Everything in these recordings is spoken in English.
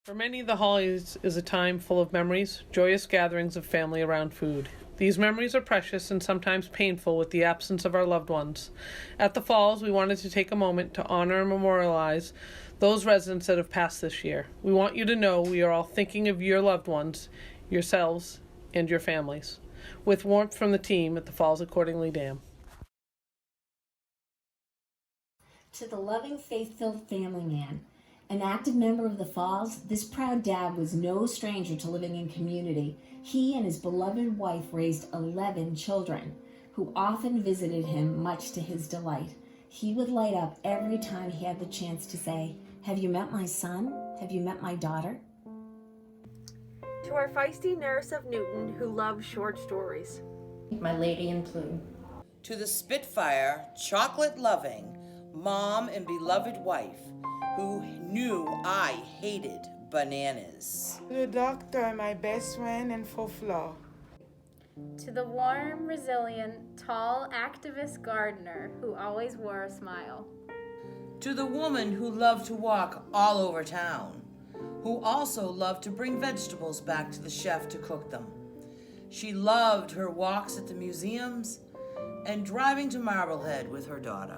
For many, the holidays is a time full of memories, joyous gatherings of family around food. These memories are precious and sometimes painful with the absence of our loved ones. At the Falls, we wanted to take a moment to honor and memorialize those residents that have passed this year. We want you to know we are all thinking of your loved ones, yourselves, and your families. With warmth from the team at the Falls at Cordingly Dam. To the loving, faith-filled family man, an active member of the Falls, this proud dad was no stranger to living in community. He and his beloved wife raised 11 children, who often visited him much to his delight. He would light up every time he had the chance to say, "Have you met my son? Have you met my daughter?" To our feisty nurse of Newton who loved short stories. My lady in plume. To the Spitfire, chocolate-loving mom and beloved wife who knew I hated bananas. To the doctor, my best friend and faux-flaw. To the warm, resilient, tall, activist gardener who always wore a smile. To the woman who loved to walk all over town, who also loved to bring vegetables back to the chef to cook them. She loved her walks at the museums and driving to Marblehead with her daughter.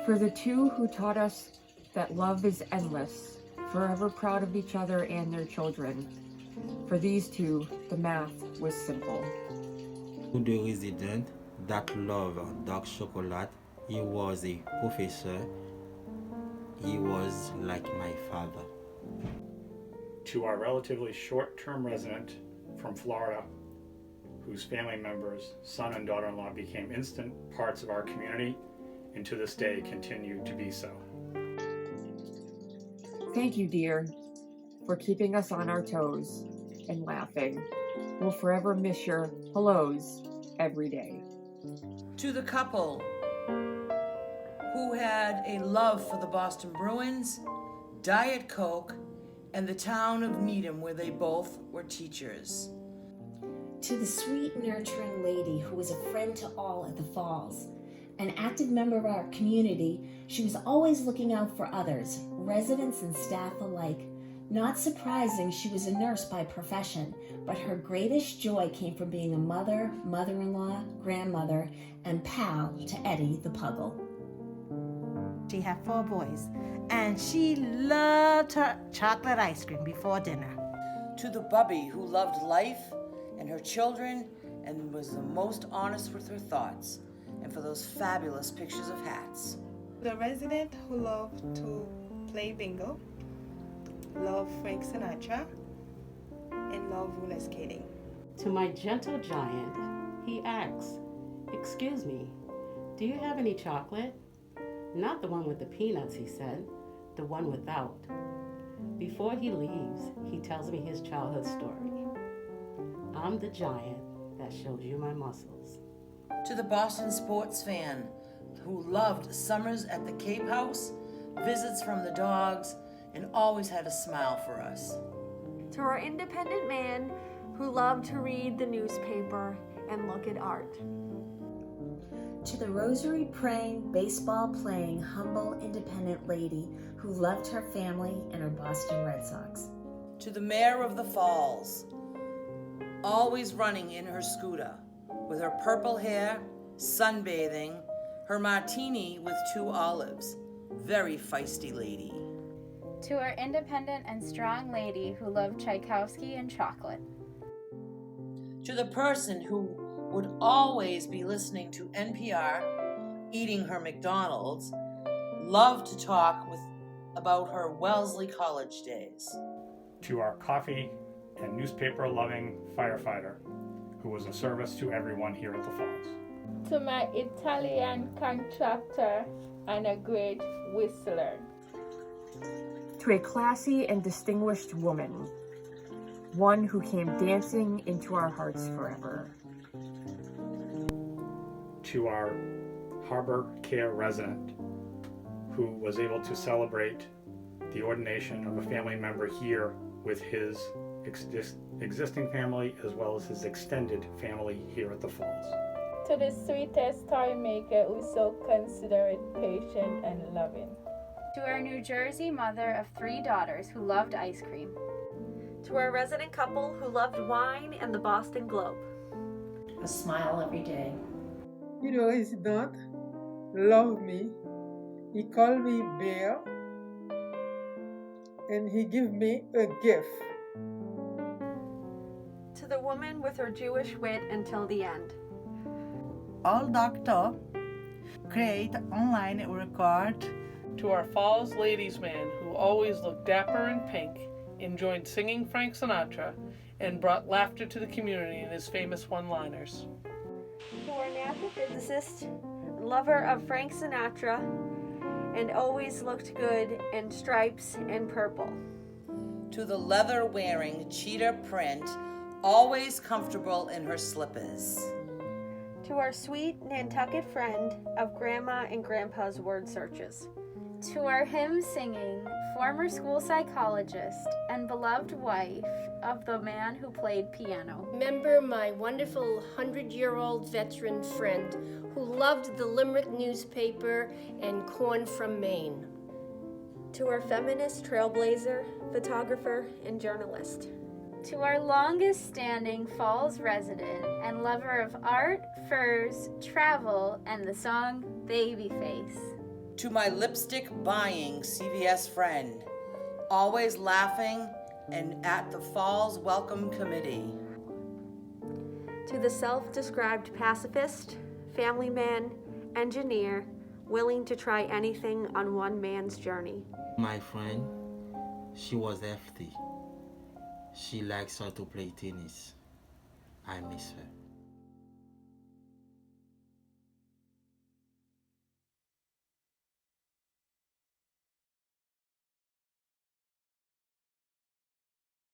For the two who taught us that love is endless, forever proud of each other and their children. For these two, the math was simple. To the resident that loved dark chocolate, he was a professor. He was like my father. To our relatively short-term resident from Florida, whose family members, son and daughter-in-law, became instant parts of our community and to this day continue to be so. Thank you, dear, for keeping us on our toes and laughing. We'll forever miss your hellos every day. To the couple who had a love for the Boston Bruins, Diet Coke, and the town of Needham where they both were teachers. To the sweet, nurturing lady who was a friend to all at the Falls. An active member of our community, she was always looking out for others, residents and staff alike. Not surprising, she was a nurse by profession, but her greatest joy came from being a mother, mother-in-law, grandmother, and pal to Eddie the Puggle. She had 4 boys, and she loved her chocolate ice cream before dinner. To the bubby who loved life and her children and was the most honest with her thoughts, and for those fabulous pictures of hats. The resident who loved to play bingo, loved Frank Sinatra, and loved roller skating. To my gentle giant, he asks, "Excuse me, do you have any chocolate?" "Not the one with the peanuts," he said, "the one without." Before he leaves, he tells me his childhood story. I'm the giant that showed you my muscles. To the Boston sports fan who loved summers at the Cape House, visits from the dogs, and always had a smile for us. To our independent man who loved to read the newspaper and look at art. To the rosary-praying, baseball-playing, humble, independent lady who loved her family and her Boston Red Sox. To the mayor of the Falls, always running in her scooter, with her purple hair, sunbathing, her martini with 2 olives. Very feisty lady. To our independent and strong lady who loved Tchaikovsky and chocolate. To the person who would always be listening to NPR, eating her McDonald's, loved to talk about her Wellesley College days. To our coffee and newspaper-loving firefighter, who was a service to everyone here at the Falls. To my Italian contractor and a great whistler. To a classy and distinguished woman, one who came dancing into our hearts forever. To our Harbor Care resident, who was able to celebrate the ordination of a family member here with his existing family as well as his extended family here at the Falls. To the sweetest toy maker who's so considerate, patient, and loving. To our New Jersey mother of 3 daughters who loved ice cream. To our resident couple who loved wine and the Boston Globe. A smile every day. You know, resident loved me. He called me Bear, and he gave me a gift. To the woman with her Jewish wit until the end. All doctor create online record. To our Falls ladies' man who always looked dapper in pink, enjoyed singing Frank Sinatra, and brought laughter to the community in his famous one-liners. To our NASA physicist, lover of Frank Sinatra, and always looked good in stripes and purple. To the leather-wearing cheetah print, always comfortable in her slippers. To our sweet Nantucket friend of Grandma and Grandpa's word searches. To our hymn-singing, former school psychologist and beloved wife of the man who played piano. Remember my wonderful 100-year-old veteran friend who loved the Limerick newspaper and corn from Maine. To our feminist trailblazer, photographer, and journalist. To our longest-standing Falls resident and lover of art, furs, travel, and the song Babyface. To my lipstick-buying CVS friend, always laughing and at the Falls Welcome Committee. To the self-described pacifist, family man, engineer, willing to try anything on one man's journey. My friend, she was hefty. She likes her to play tennis. I miss her.